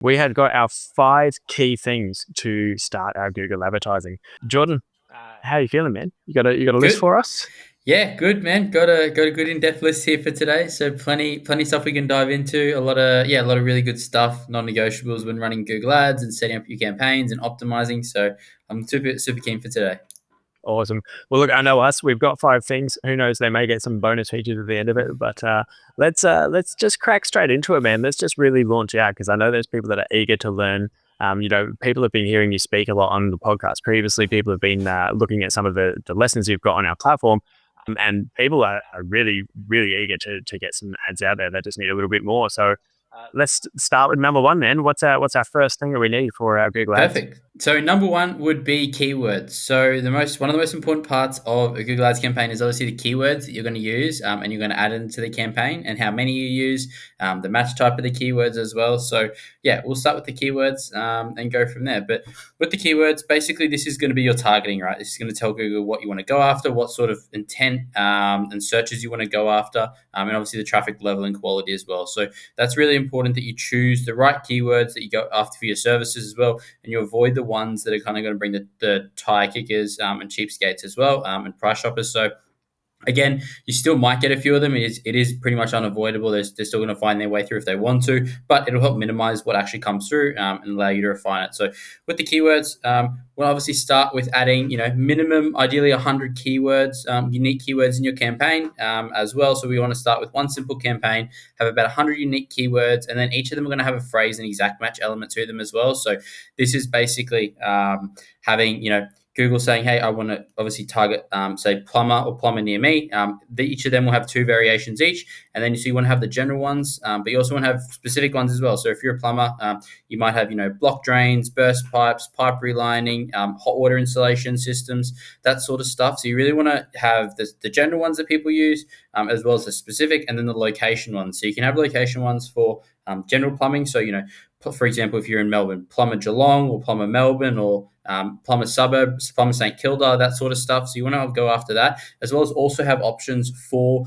We had got our 5 key things to start our Google advertising. Jordan, how are you feeling, man? You got a list Good. for us? Yeah, good man. Got a good in-depth list here for today. So plenty stuff we can dive into. A lot of really good stuff, non-negotiables when running Google Ads and setting up your campaigns and optimizing. So I'm super keen for today. Awesome. Well, look, I know us. We've got 5 things. Who knows? They may get some bonus features at the end of it. But let's just crack straight into it, man. Let's just really launch out because I know there's people that are eager to learn. People have been hearing you speak a lot on the podcast previously. People have been looking at some of the lessons you've got on our platform, and people are really, really eager to get some ads out there that just need a little bit more. So let's start with number one, man. What's our first thing that we need for our Google ads? Perfect. So number one would be keywords. So one of the most important parts of a Google Ads campaign is obviously the keywords that you're going to use, and you're going to add into the campaign, and how many you use, the match type of the keywords as well. So yeah, we'll start with the keywords and go from there. But with the keywords, basically this is going to be your targeting, right? This is going to tell Google what you want to go after, what sort of intent and searches you want to go after, and obviously the traffic level and quality as well. So that's really important that you choose the right keywords that you go after for your services as well, and you avoid the ones that are kind of going to bring the tire kickers and cheapskates as well, and price shoppers. So again, you still might get a few of them. It is pretty much unavoidable. They're still going to find their way through if they want to, but it'll help minimize what actually comes through and allow you to refine it. So with the keywords, we'll obviously start with adding, minimum, ideally 100 keywords, unique keywords in your campaign as well. So we want to start with one simple campaign, have about 100 unique keywords, and then each of them are going to have a phrase and exact match element to them as well. So this is basically having, Google saying, hey, I want to obviously target, say, plumber or plumber near me. Each of them will have 2 variations each. And then you want to have the general ones, but you also want to have specific ones as well. So if you're a plumber, you might have, block drains, burst pipes, pipe relining, hot water installation systems, that sort of stuff. So you really want to have the general ones that people use, as well as the specific, and then the location ones. So you can have location ones for general plumbing. So, for example, if you're in Melbourne, plumber Geelong or plumber Melbourne or plumber suburbs, plumber St Kilda, that sort of stuff. So you want to go after that, as well as also have options for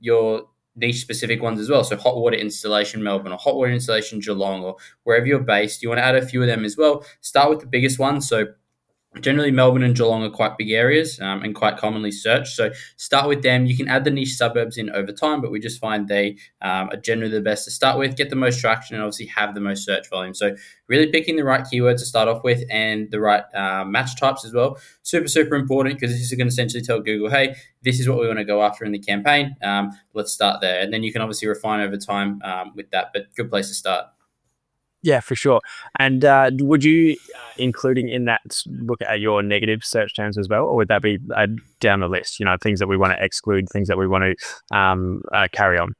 your niche specific ones as well. So hot water installation Melbourne or hot water installation Geelong or wherever you're based, you want to add a few of them as well. Start with the biggest ones. So generally, Melbourne and Geelong are quite big areas and quite commonly searched. So start with them. You can add the niche suburbs in over time, but we just find they are generally the best to start with, get the most traction, and obviously have the most search volume. So really picking the right keywords to start off with and the right match types as well. Super important, because this is going to essentially tell Google, hey, this is what we want to go after in the campaign. Let's start there. And then you can obviously refine over time with that, but good place to start. Yeah, for sure. And would you, including in that, look at your negative search terms as well, or would that be down the list? Things that we want to exclude, things that we want to carry on.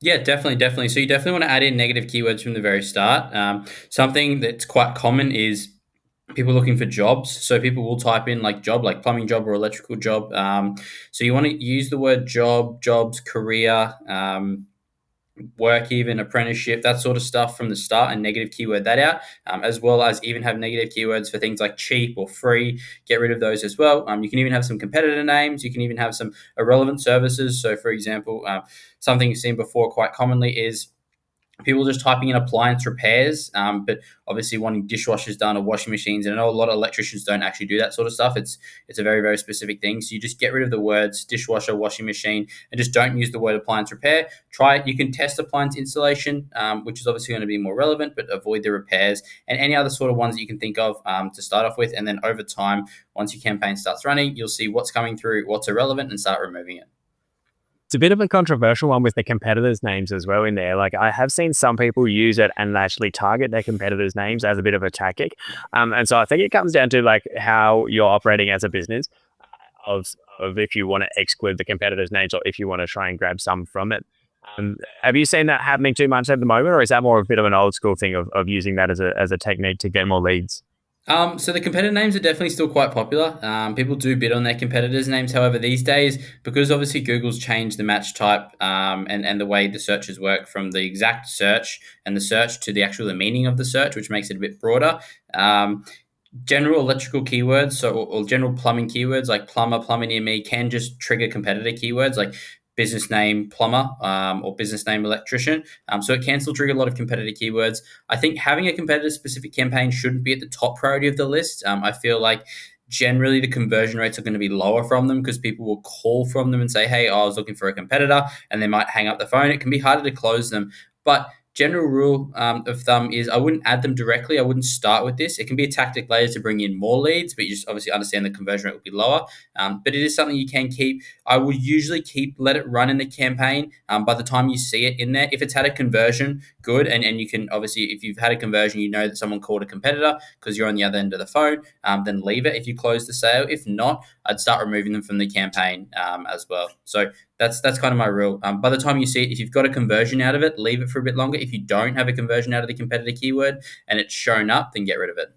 Yeah, definitely. So you definitely want to add in negative keywords from the very start. Something that's quite common is people looking for jobs. So people will type in like job, like plumbing job or electrical job. So you want to use the word job, jobs, career, work, even apprenticeship, that sort of stuff from the start, and negative keyword that out, as well as even have negative keywords for things like cheap or free. Get rid of those as well. You can even have some competitor names. You can even have some irrelevant services. So, for example, something you've seen before quite commonly is people just typing in appliance repairs, but obviously wanting dishwashers done or washing machines. And I know a lot of electricians don't actually do that sort of stuff. It's a very specific thing. So you just get rid of the words dishwasher, washing machine, and just don't use the word appliance repair. Try it. You can test appliance installation, which is obviously going to be more relevant, but avoid the repairs and any other sort of ones that you can think of to start off with. And then over time, once your campaign starts running, you'll see what's coming through, what's irrelevant, and start removing it. It's a bit of a controversial one with the competitors' names as well in there. Like I have seen some people use it and actually target their competitors' names as a bit of a tactic. And so I think it comes down to like how you're operating as a business of of if you want to exclude the competitors' names or if you want to try and grab some from it. Have you seen that happening too much at the moment, or is that more a bit of an old school thing of using that as a technique to get more leads? So the competitor names are definitely still quite popular. People do bid on their competitors' names. However, these days, because obviously Google's changed the match type and the way the searches work from the exact search and the search to the actual the meaning of the search, which makes it a bit broader. General electrical keywords, or general plumbing keywords like plumber, plumber near me, can just trigger competitor keywords. Like business name plumber or business name electrician. So it can still trigger a lot of competitor keywords. I think having a competitor specific campaign shouldn't be at the top priority of the list. I feel like generally the conversion rates are going to be lower from them because people will call from them and say, hey, I was looking for a competitor, and they might hang up the phone. It can be harder to close them. But general rule of thumb is I wouldn't add them directly. I wouldn't start with this. It can be a tactic later to bring in more leads, but you just obviously understand the conversion rate will be lower. But it is something you can keep. I would usually let it run in the campaign. By the time you see it in there, if it's had a conversion, good. And you can obviously, if you've had a conversion, you know that someone called a competitor because you're on the other end of the phone, then leave it if you close the sale. If not, I'd start removing them from the campaign as well. So that's kind of my rule. By the time you see it, if you've got a conversion out of it, leave it for a bit longer. If you don't have a conversion out of the competitor keyword and it's shown up, then get rid of it.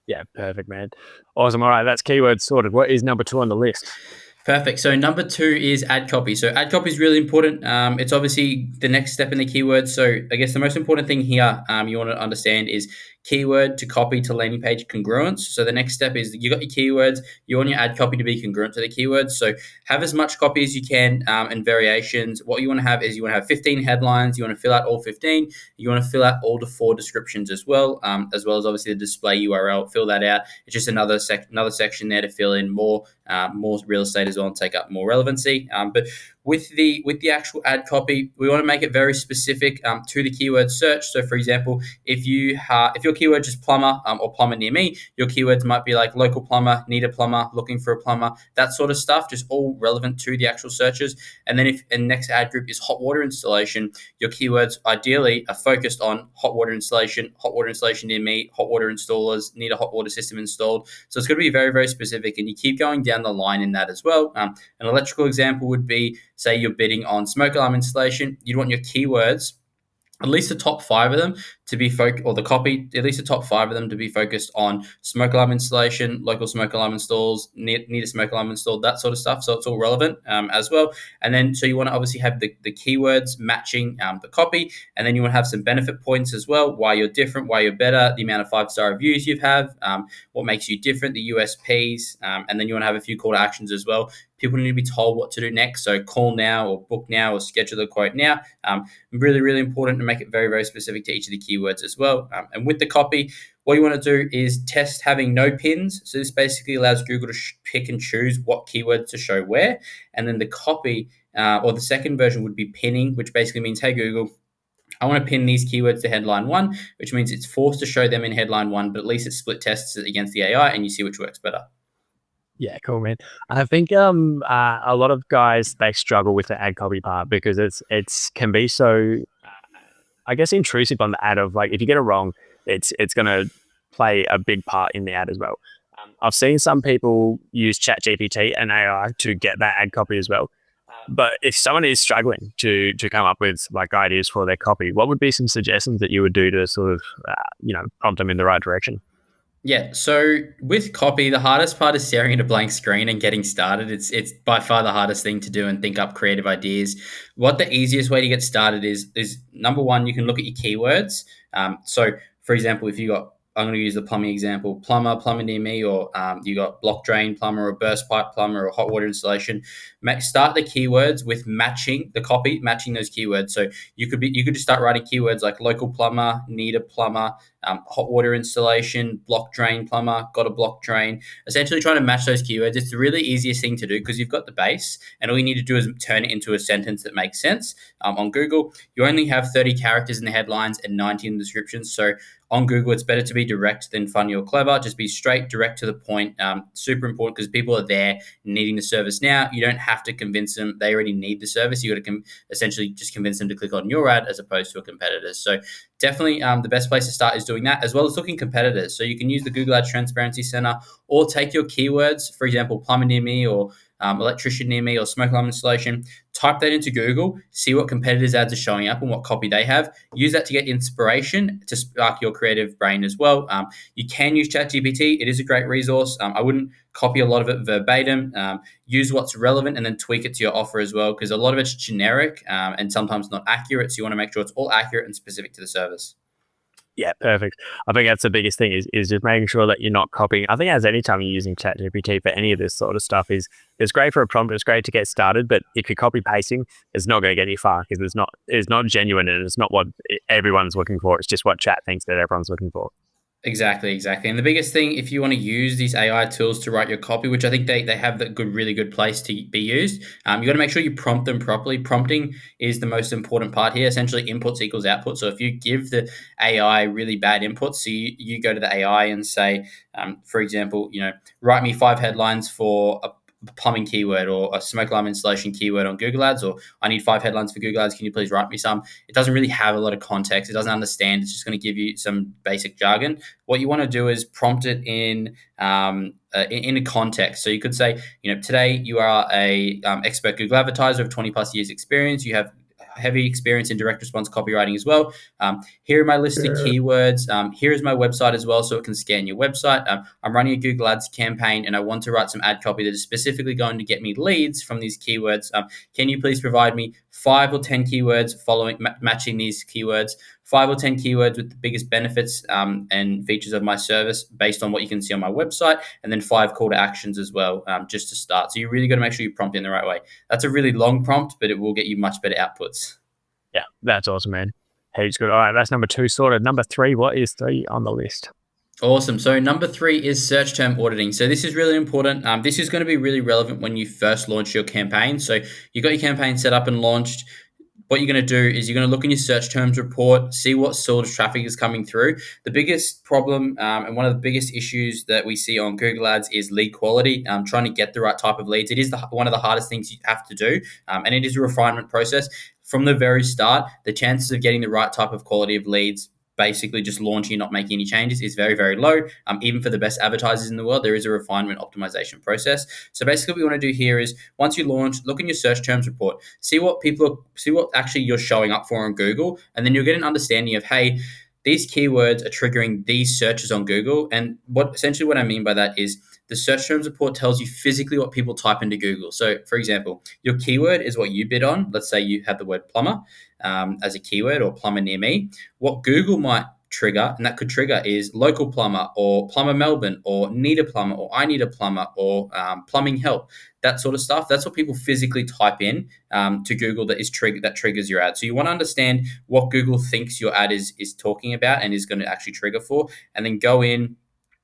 Yeah, perfect, man. Awesome. All right, that's keywords sorted. What is number 2 on the list? Perfect. So number two is ad copy. So ad copy is really important. It's obviously the next step in the keywords. So I guess the most important thing here you want to understand is keyword to copy to landing page congruence. So the next step is you got your keywords. You want your ad copy to be congruent to the keywords. So have as much copy as you can and variations. What you want to have is you want to have 15 headlines. You want to fill out all 15. You want to fill out all the 4 descriptions as well as obviously the display URL. Fill that out. It's just another section there to fill in more real estate as well and take up more relevancy. But with the actual ad copy, we want to make it very specific to the keyword search. So, for example, if your keyword is plumber or plumber near me, your keywords might be like local plumber, need a plumber, looking for a plumber, that sort of stuff, just all relevant to the actual searches. And then if the next ad group is hot water installation, your keywords ideally are focused on hot water installation near me, hot water installers, need a hot water system installed. So it's going to be very, very specific, and you keep going down the line in that as well. An electrical example would be, say you're bidding on smoke alarm installation, you'd want your keywords, at least the top 5 of them to be or the copy, at least the top 5 of them to be focused on smoke alarm installation, local smoke alarm installs, need a smoke alarm installed, that sort of stuff. So it's all relevant as well. And then, so you want to obviously have the keywords matching the copy. And then you want to have some benefit points as well, why you're different, why you're better, the amount of 5-star reviews you have, what makes you different, the USPs. And then you want to have a few call to actions as well. People need to be told what to do next. So call now or book now or schedule a quote now. Really, really important to make it very, very specific to each of the keywords as well. And with the copy, what you want to do is test having no pins. So this basically allows Google to pick and choose what keywords to show where. And then the copy or the second version would be pinning, which basically means, hey, Google, I want to pin these keywords to headline 1, which means it's forced to show them in headline 1, but at least it split tests it against the AI and you see which works better. Yeah, cool, man. I think a lot of guys, they struggle with the ad copy part because it's can be so, I guess, intrusive on the ad of like if you get it wrong, it's gonna play a big part in the ad as well. I've seen some people use ChatGPT and AI to get that ad copy as well. But if someone is struggling to come up with like ideas for their copy, what would be some suggestions that you would do to sort of prompt them in the right direction? Yeah, so with copy, the hardest part is staring at a blank screen and getting started. It's by far the hardest thing to do and think up creative ideas. What the easiest way to get started is number one, you can look at your keywords. So, for example, if you got, I'm going to use the plumbing example, plumber near me, or you got block drain plumber, or burst pipe plumber, or hot water installation. Start the keywords with matching the copy, matching those keywords. So you could just start writing keywords like local plumber, need a plumber, hot water installation, block drain plumber, got a block drain. Essentially trying to match those keywords. It's the really easiest thing to do because you've got the base and all you need to do is turn it into a sentence that makes sense. On Google, you only have 30 characters in the headlines and 90 in the descriptions. So on Google, it's better to be direct than funny or clever. Just be straight, direct to the point. Super important because people are there needing the service now. You don't have to convince them. They already need the service. You got to essentially just convince them to click on your ad as opposed to a competitor's. So definitely the best place to start is doing that, as well as looking competitors. So you can use the Google Ads Transparency Center or take your keywords, for example, plumber near me or electrician near me or smoke alarm installation, type that into Google, see what competitors' ads are showing up and what copy they have. Use that to get inspiration to spark your creative brain as well. You can use ChatGPT. It is a great resource. I wouldn't copy a lot of it verbatim. Use what's relevant and then tweak it to your offer as well, because a lot of it's generic and sometimes not accurate. So you want to make sure it's all accurate and specific to the service. Yeah, perfect. I think that's the biggest thing is just making sure that you're not copying. I think as any time you're using ChatGPT for any of this sort of stuff is it's great for a prompt, it's great to get started, but if you're copy pasting, it's not going to get you far because it's not genuine and it's not what everyone's looking for. It's just what chat thinks that everyone's looking for. Exactly, exactly. And the biggest thing, if you want to use these AI tools to write your copy, which I think they have that good, really good place to be used, you got to make sure you prompt them properly. Prompting is the most important part here. Essentially, inputs equals output. So if you give the AI really bad inputs, so you go to the AI and say, for example, write me 5 headlines for a plumbing keyword or a smoke alarm installation keyword on Google Ads, or I need 5 headlines for Google Ads. Can you please write me some? It doesn't really have a lot of context. It doesn't understand. It's just going to give you some basic jargon. What you want to do is prompt it in a context. So you could say, today you are a expert Google advertiser of 20 plus years experience. You have heavy experience in direct response copywriting as well. Here are my list of keywords. Here is my website as well, so it can scan your website. I'm running a Google Ads campaign, and I want to write some ad copy that is specifically going to get me leads from these keywords. Can you please provide me 5 or 10 keywords matching these keywords? 5 or 10 keywords with the biggest benefits and features of my service based on what you can see on my website, and then 5 call to actions as well, just to start. So you really got to make sure you prompt in the right way. That's a really long prompt, but it will get you much better outputs. Yeah, that's awesome, man. Heaps good. All right, that's number two sorted. Number three, what is three on the list? Awesome. So number 3 is search term auditing. So this is really important. This is going to be really relevant when you first launch your campaign. So you got your campaign set up and launched. What you're going to do is you're going to look in your search terms report, see what sort of traffic is coming through. The biggest problem and one of the biggest issues that we see on Google Ads is lead quality, trying to get the right type of leads. It is one of the hardest things you have to do, and it is a refinement process. From the very start, the chances of getting the right type of quality of leads basically just launching and not making any changes is very, very low. Even for the best advertisers in the world, there is a refinement optimization process. So basically what we want to do here is once you launch, look in your search terms report, see what actually you're showing up for on Google, and then you'll get an understanding of, hey, these keywords are triggering these searches on Google. And what I mean by that is the search terms report tells you physically what people type into Google. So, for example, your keyword is what you bid on. Let's say you have the word plumber as a keyword, or plumber near me. What Google might trigger, and that could trigger, is local plumber, or plumber Melbourne, or need a plumber, or I need a plumber, or plumbing help. That sort of stuff. That's what people physically type in to Google that triggers your ad. So you want to understand what Google thinks your ad is talking about and is going to actually trigger for, and then go in,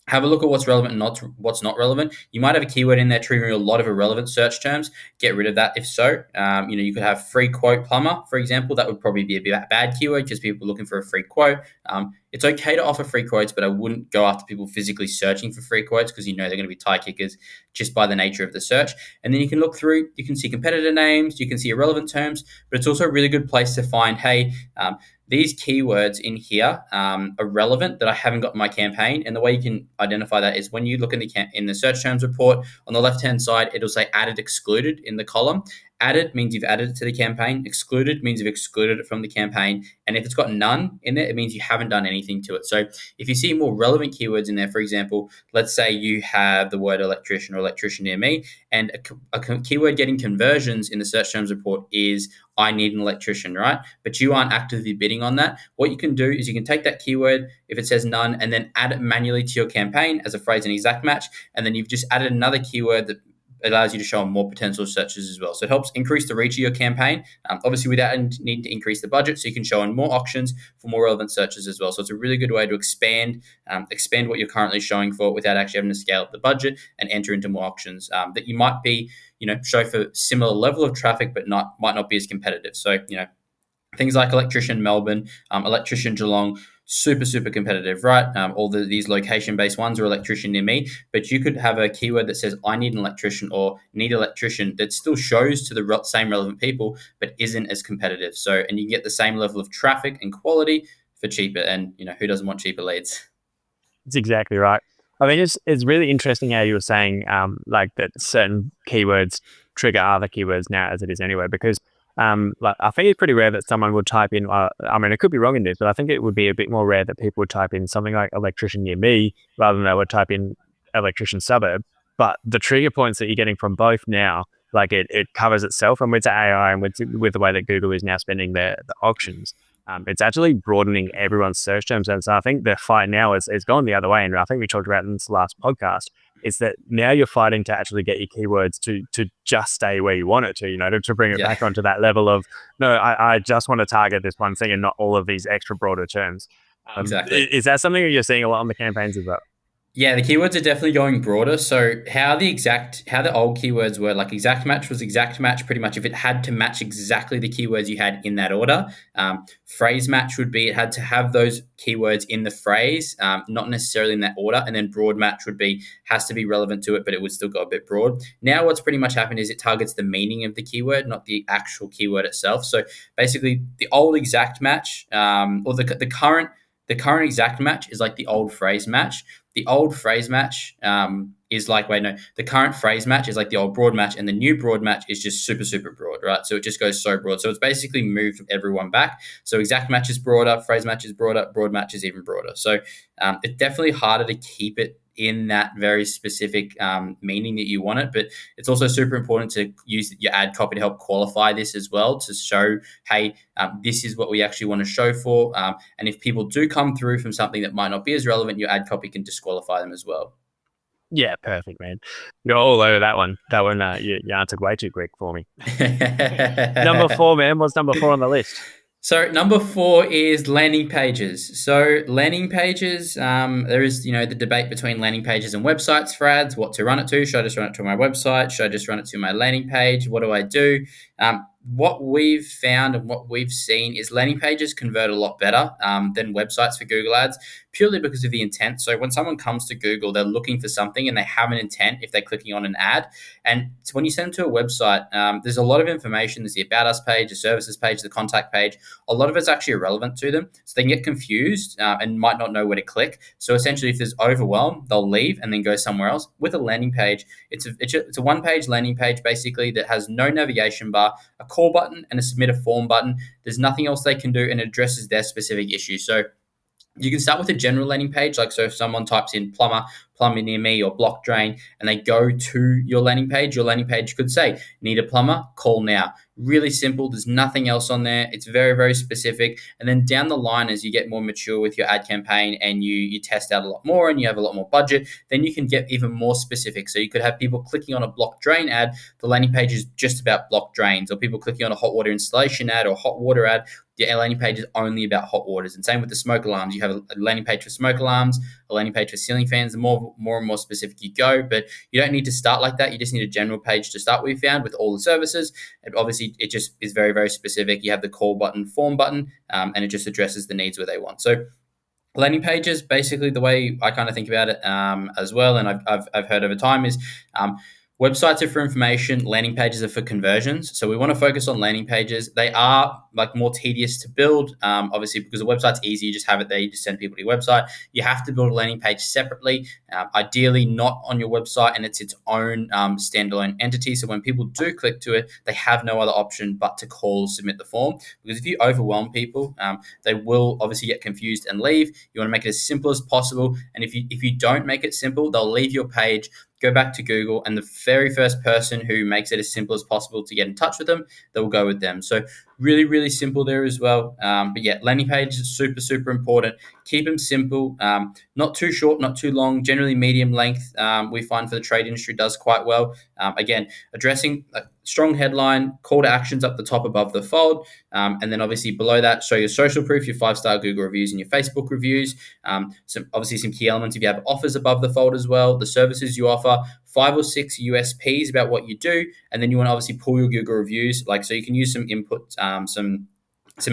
have a look at what's relevant and what's not relevant. You might have a keyword in there triggering a lot of irrelevant search terms. Get rid of that if so. You could have free quote plumber, for example. That would probably be a bad keyword because people are looking for a free quote. It's okay to offer free quotes, but I wouldn't go after people physically searching for free quotes because they're going to be tie kickers just by the nature of the search. And then you can look through, you can see competitor names, you can see irrelevant terms, but it's also a really good place to find, hey, these keywords in here are relevant that I haven't got in my campaign. And the way you can identify that is when you look in the search terms report, on the left-hand side, it'll say added excluded in the column. Added means you've added it to the campaign. Excluded means you've excluded it from the campaign. And if it's got none in there, it means you haven't done anything to it. So if you see more relevant keywords in there, for example, let's say you have the word electrician or electrician near me, and a keyword getting conversions in the search terms report is I need an electrician, right? But you aren't actively bidding on that. What you can do is you can take that keyword, if it says none, and then add it manually to your campaign as a phrase and exact match. And then you've just added another keyword that allows you to show on more potential searches as well. So it helps increase the reach of your campaign, obviously without needing to increase the budget. So you can show on more auctions for more relevant searches as well. So it's a really good way to expand what you're currently showing for without actually having to scale up the budget and enter into more auctions that you might be, show for similar level of traffic, but might not be as competitive. So, things like electrician Melbourne, electrician Geelong, super, super competitive, right? All these location-based ones are electrician near me, but you could have a keyword that says, I need an electrician or need electrician that still shows to the same relevant people, but isn't as competitive. So, and you can get the same level of traffic and quality for cheaper. And, who doesn't want cheaper leads? That's exactly right. I mean, it's really interesting how you were saying like that certain keywords trigger other keywords now as it is anyway, because like I think it's pretty rare that someone would type in. I mean, it could be wrong in this, but I think it would be a bit more rare that people would type in something like electrician near me rather than they would type in electrician suburb. But the trigger points that you're getting from both now, like it covers itself, and with the AI and with the way that Google is now spending the auctions, It's actually broadening everyone's search terms. And so I think the fight now is going the other way. And I think we talked about in this last podcast, is that now you're fighting to actually get your keywords to just stay where you want it to, to bring it Yeah, back onto that level of, no, I just want to target this one thing and not all of these extra broader terms. exactly. Is that something that you're seeing a lot on the campaigns as well? Yeah, the keywords are definitely going broader. So how the old keywords were, like exact match was exact match pretty much if it had to match exactly the keywords you had in that order. Phrase match would be it had to have those keywords in the phrase, not necessarily in that order. And then broad match would be has to be relevant to it, but it would still go a bit broad. Now what's pretty much happened is it targets the meaning of the keyword, not the actual keyword itself. So basically, the old exact match, or the current exact match is like the old phrase match. The old phrase match is like, wait, no, the current phrase match is like the old broad match, and the new broad match is just super, super broad, right? So it just goes so broad. So it's basically moved everyone back. So exact match is broader, phrase match is broader, broad match is even broader. So it's definitely harder to keep it in that very specific meaning that you want it. But it's also super important to use your ad copy to help qualify this as well, to show, hey, this is what we actually want to show for. And if people do come through from something that might not be as relevant, your ad copy can disqualify them as well. Yeah, perfect, man. You're all over that one. That one, you answered way too quick for me. Number four, man. What's number four on the list? So number four is landing pages. So landing pages, there is the debate between landing pages and websites for ads. What to run it to? Should I just run it to my website? Should I just run it to my landing page? What do I do? What we've found and what we've seen is landing pages convert a lot better than websites for Google Ads, purely because of the intent. So when someone comes to Google, they're looking for something and they have an intent if they're clicking on an ad. And so when you send them to a website, there's a lot of information. There's the About Us page, the Services page, the Contact page. A lot of it's actually irrelevant to them. So they can get confused and might not know where to click. So essentially, if there's overwhelm, they'll leave and then go somewhere else. With a landing page, it's a one-page landing page basically that has no navigation bar, a call button, and a submit a form button. There's nothing else they can do, and it addresses their specific issue. So you can start with a general landing page. Like, so if someone types in plumber near me, or block drain, and they go to your landing page could say, need a plumber, call now. Really simple. There's nothing else on there. It's very, very specific. And then down the line, as you get more mature with your ad campaign and you test out a lot more and you have a lot more budget, then you can get even more specific. So you could have people clicking on a block drain ad. The landing page is just about block drains, or people clicking on a hot water installation ad or hot water ad. The landing page is only about hot waters. And same with the smoke alarms. You have a landing page for smoke alarms, a landing page for ceiling fans. The more and more specific you go, but you don't need to start like that. You just need a general page to start with, found with all the services. And obviously, it just is very, very specific. You have the call button, form button, and it just addresses the needs where they want. So landing pages, basically the way I kind of think about it as well, and I've heard over time is websites are for information, landing pages are for conversions. So we want to focus on landing pages. They are like more tedious to build, obviously, because a website's easy. You just have it there. You just send people to your website. You have to build a landing page separately, ideally not on your website, and it's its own standalone entity. So when people do click to it, they have no other option but to call, submit the form. Because if you overwhelm people, they will obviously get confused and leave. You want to make it as simple as possible. And if you don't make it simple, they'll leave your page, go back to Google, and the very first person who makes it as simple as possible to get in touch with them, they'll go with them. So really, really simple there as well. But yeah, landing pages are super, super important. Keep them simple, not too short, not too long, generally medium length. We find for the trade industry does quite well. Again, addressing a strong headline, call to actions up the top above the fold, and then obviously below that, show your social proof, your 5-star Google reviews and your Facebook reviews. Some key elements if you have offers above the fold as well, the services you offer, 5 or 6 USPs about what you do, and then you want to obviously pull your Google reviews, like so you can use some input, some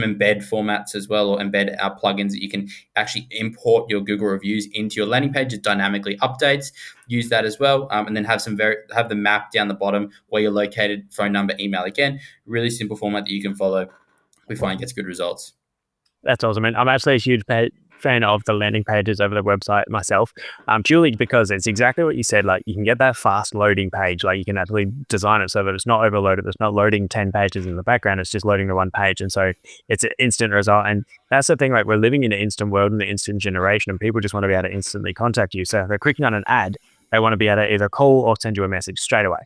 embed formats as well, or embed plugins that you can actually import your Google reviews into your landing page. It dynamically updates. Use that as well, and then have the map down the bottom where you're located, phone number, email. Again, really simple format that you can follow. We find gets good results. That's awesome. And I'm actually a huge fan of the landing pages over the website myself, purely because it's exactly what you said. Like, you can get that fast loading page. Like, you can actually design it so that it's not overloaded. It's not loading 10 pages in the background. It's just loading the one page. And so it's an instant result. And that's the thing, like, we're living in an instant world, in the instant generation, and people just want to be able to instantly contact you. So if they're clicking on an ad, they want to be able to either call or send you a message straight away.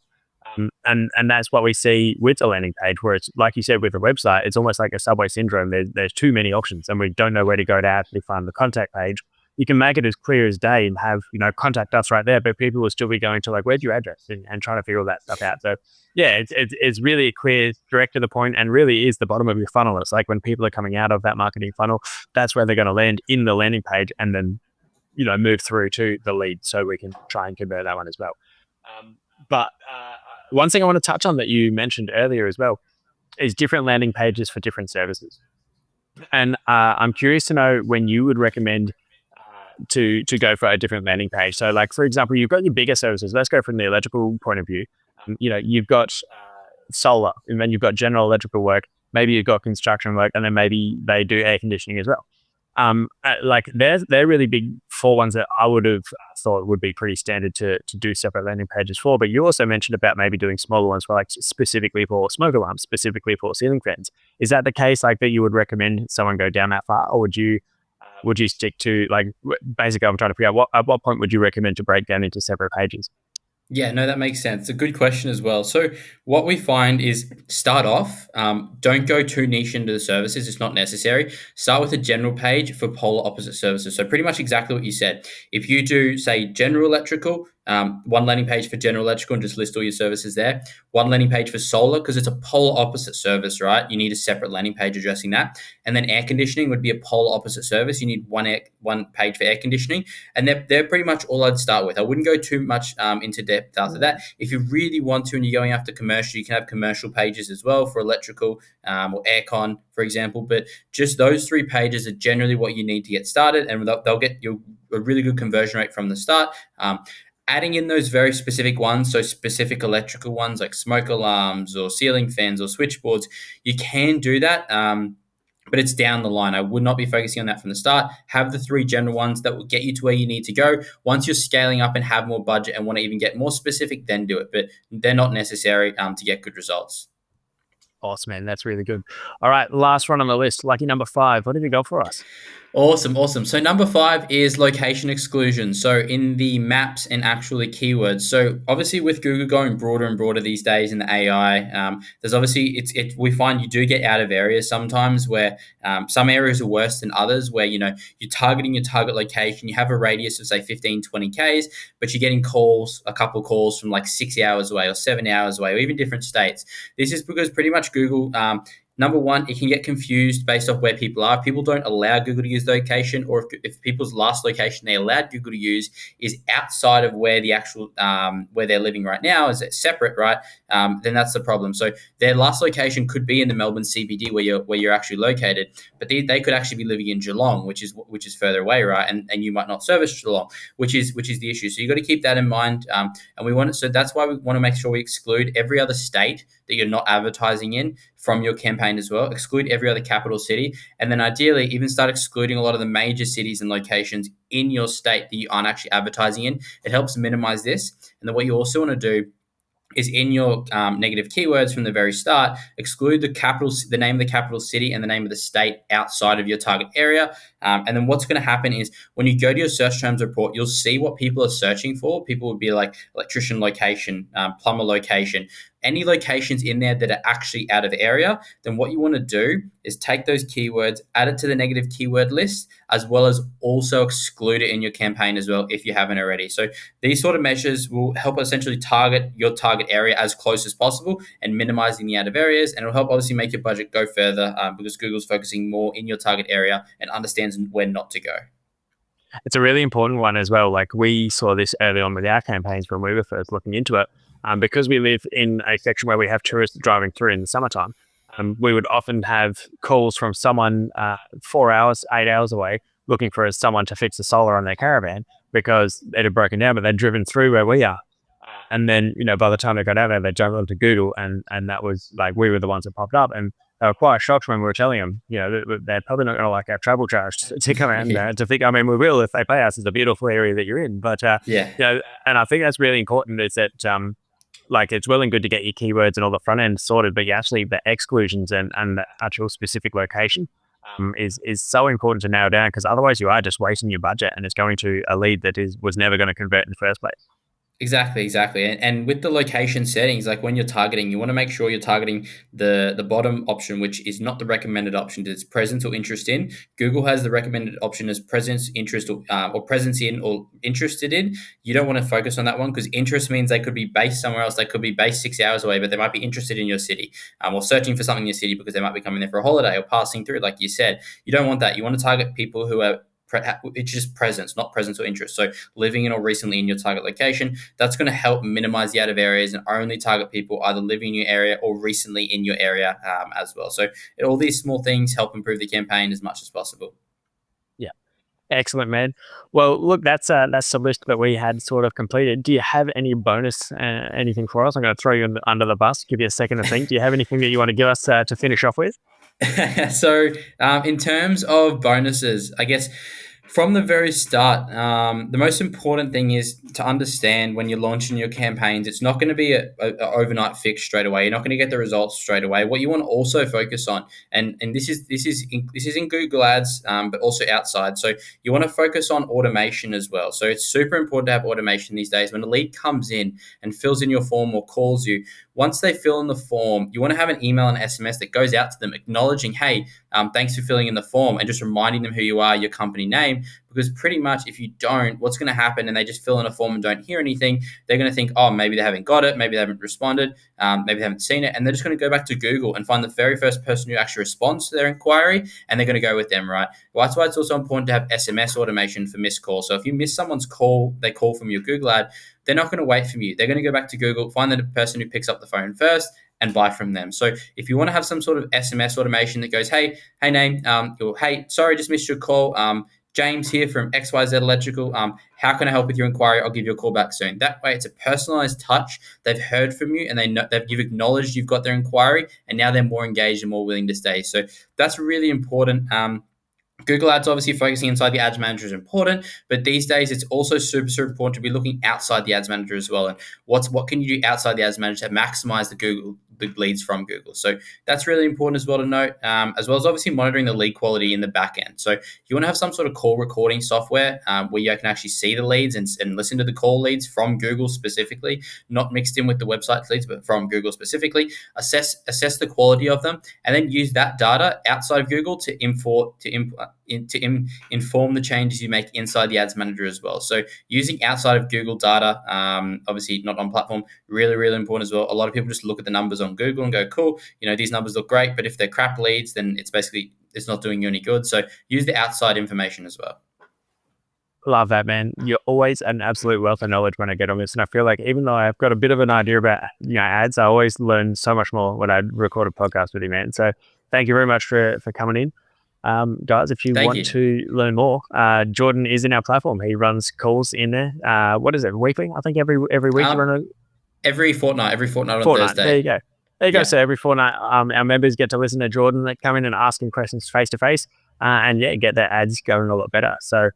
And that's what we see with the landing page, where it's like you said with a website, it's almost like a subway syndrome. There's too many options, and we don't know where to go to actually find the contact page. You can make it as clear as day and have contact us right there, but people will still be going to like, where's your address, and trying to figure all that stuff out. So yeah, it's really clear, direct to the point, and really is the bottom of your funnel. It's like when people are coming out of that marketing funnel, that's where they're going to land in the landing page, and then move through to the lead, so we can try and convert that one as well. But one thing I want to touch on that you mentioned earlier as well is different landing pages for different services. And I'm curious to know when you would recommend to go for a different landing page. So, like for example, you've got your bigger services. Let's go from the electrical point of view. You've got solar, and then you've got general electrical work. Maybe you've got construction work, and then maybe they do air conditioning as well. Like they're really big for ones that I would have thought would be pretty standard to do separate landing pages for. But you also mentioned about maybe doing smaller ones for like specifically for smoke alarms, specifically for ceiling fans. Is that the case? Like that you would recommend someone go down that far, or would you stick to like basically? I'm trying to figure out at what point would you recommend to break down into separate pages? Yeah, no, that makes sense. It's a good question as well. So, what we find is start off, don't go too niche into the services. It's not necessary. Start with a general page for polar opposite services. So, pretty much exactly what you said. If you do, say, general electrical, one landing page for general electrical and just list all your services there. One landing page for solar, because it's a polar opposite service, right? You need a separate landing page addressing that. And then air conditioning would be a polar opposite service. You need one page for air conditioning. And they're pretty much all I'd start with. I wouldn't go too much into depth after that. If you really want to and you're going after commercial, you can have commercial pages as well for electrical or aircon, for example. But just those 3 pages are generally what you need to get started, and they'll get you a really good conversion rate from the start. Adding in those very specific ones, so specific electrical ones like smoke alarms or ceiling fans or switchboards, you can do that. But it's down the line. I would not be focusing on that from the start. Have the 3 general ones that will get you to where you need to go. Once you're scaling up and have more budget and want to even get more specific, then do it. But they're not necessary to get good results. Awesome, man. That's really good. All right, last one on the list, lucky number 5. What have you got for us? Awesome, awesome. So number 5 is location exclusion. So in the maps and actually keywords. So obviously with Google going broader and broader these days in the AI, there's obviously we find you do get out of areas sometimes where some areas are worse than others. Where you're targeting your target location, you have a radius of say 15, 20 k's, but you're getting a couple of calls from like 6 hours away or 7 hours away, or even different states. This is because pretty much Google. Number one, it can get confused based off where people are. People don't allow Google to use location, or if people's last location they allowed Google to use is outside of where the actual where they're living right now, is it separate, right? Then that's the problem. So their last location could be in the Melbourne CBD where you're actually located, but they could actually be living in Geelong, which is further away, right? And you might not service Geelong, which is the issue. So you got to keep that in mind. And we want to, so that's why we want to make sure we exclude every other state that you're not advertising in from your campaign as well. Exclude every other capital city, and then ideally even start excluding a lot of the major cities and locations in your state that you aren't actually advertising in. It helps minimize this. And then what you also want to do is in your negative keywords from the very start, exclude the name of the capital city and the name of the state outside of your target area. And then what's going to happen is when you go to your search terms report, you'll see what people are searching for. People would be like electrician location, plumber location, any locations in there that are actually out of area. Then what you want to do is take those keywords, add it to the negative keyword list, as well as also exclude it in your campaign as well if you haven't already. So these sort of measures will help essentially target your target area as close as possible and minimizing the out of areas. And it'll help obviously make your budget go further because Google's focusing more in your target area and understands when not to go. It's a really important one as well. Like we saw this early on with our campaigns when we were first looking into it. Because we live in a section where we have tourists driving through in the summertime, we would often have calls from someone 4 hours, 8 hours away looking for someone to fix the solar on their caravan because it had broken down, but they'd driven through where we are. And then, by the time they got out there, they jumped onto Google, and that was like we were the ones that popped up. And they were quite shocked when we were telling them, they're probably not going to like our travel charge to come out Yeah. to think. I mean, we will if they pay us. It's a beautiful area that you're in, but Yeah. and I think that's really important. Is that like it's well and good to get your keywords and all the front end sorted, but you actually the exclusions and the actual specific location is so important to nail down, because otherwise you are just wasting your budget and it's going to a lead that was never going to convert in the first place. Exactly. And with the location settings, like when you're targeting, you want to make sure you're targeting the bottom option, which is not the recommended option. It's presence or interest in. Google has the recommended option as presence, interest, or presence in or interested in. You don't want to focus on that one because interest means they could be based somewhere else. They could be based 6 hours away, but they might be interested in your city, or searching for something in your city because they might be coming there for a holiday or passing through, like you said. You don't want that. You want to target people who are it's just presence, not presence or interest. So living in or recently in your target location, that's going to help minimize the out of areas and only target people either living in your area or recently in your area as well. So all these small things help improve the campaign as much as possible. Yeah. Excellent, man. Well, look, that's the list that we had sort of completed. Do you have any bonus anything for us? I'm going to throw you under the bus, give you a second to think. Do you have anything that you want to give us to finish off with? So, in terms of bonuses, I guess from the very start, the most important thing is to understand when you're launching your campaigns, it's not going to be a overnight fix straight away. You're not going to get the results straight away. What you want to also focus on, and this is in Google Ads, but also outside. So you want to focus on automation as well. So it's super important to have automation these days. When a lead comes in and fills in your form or calls you, once they fill in the form, you want to have an email and SMS that goes out to them acknowledging, hey, thanks for filling in the form, and just reminding them who you are, your company name. Because pretty much if you don't, what's going to happen and they just fill in a form and don't hear anything, they're going to think, oh, maybe they haven't got it, maybe they haven't responded, maybe they haven't seen it. And they're just going to go back to Google and find the very first person who actually responds to their inquiry, and they're going to go with them, right? Well, that's why it's also important to have SMS automation for missed calls. So if you miss someone's call, they call from your Google ad, they're not going to wait for you. They're going to go back to Google, find the person who picks up the phone first, and buy from them. So if you want to have some sort of SMS automation that goes, hey name, or hey, sorry, just missed your call. James here from XYZ Electrical. How can I help with your inquiry? I'll give you a call back soon. That way, it's a personalized touch. They've heard from you, and you've acknowledged you've got their inquiry, and now they're more engaged and more willing to stay. So that's really important. Google Ads, obviously focusing inside the ads manager is important, but these days it's also super important to be looking outside the ads manager as well. And what can you do outside the ads manager to maximize the leads from Google? So that's really important as well to note, as well as obviously monitoring the lead quality in the back end. So you want to have some sort of call recording software where you can actually see the leads and listen to the call leads from Google specifically, not mixed in with the website leads, but from Google specifically. Assess the quality of them, and then use that data outside of Google to inform the changes you make inside the ads manager as well. So using outside of Google data, obviously not on platform, really important as well. A lot of people just look at the numbers on Google and go, cool, these numbers look great, but if they're crap leads, then it's not doing you any good. So use the outside information as well. Love that, man. You're always an absolute wealth of knowledge when I get on this. And I feel like even though I've got a bit of an idea about ads, I always learn so much more when I record a podcast with you, man. So thank you very much for coming in. Guys, if you Thank want you. to learn more, Jordan is in our platform. He runs calls in there. What is it? Weekly? I think every week you Um, run a every fortnight on fortnight. There Thursday. you go. There you go. Yeah. So every fortnight, our members get to listen to Jordan that come in and ask him questions face to face, and yeah, get their ads going a lot better. So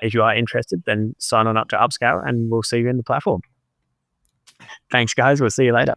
if you are interested, then sign on up to Upscale, and we'll see you in the platform. Thanks, guys. We'll see you later.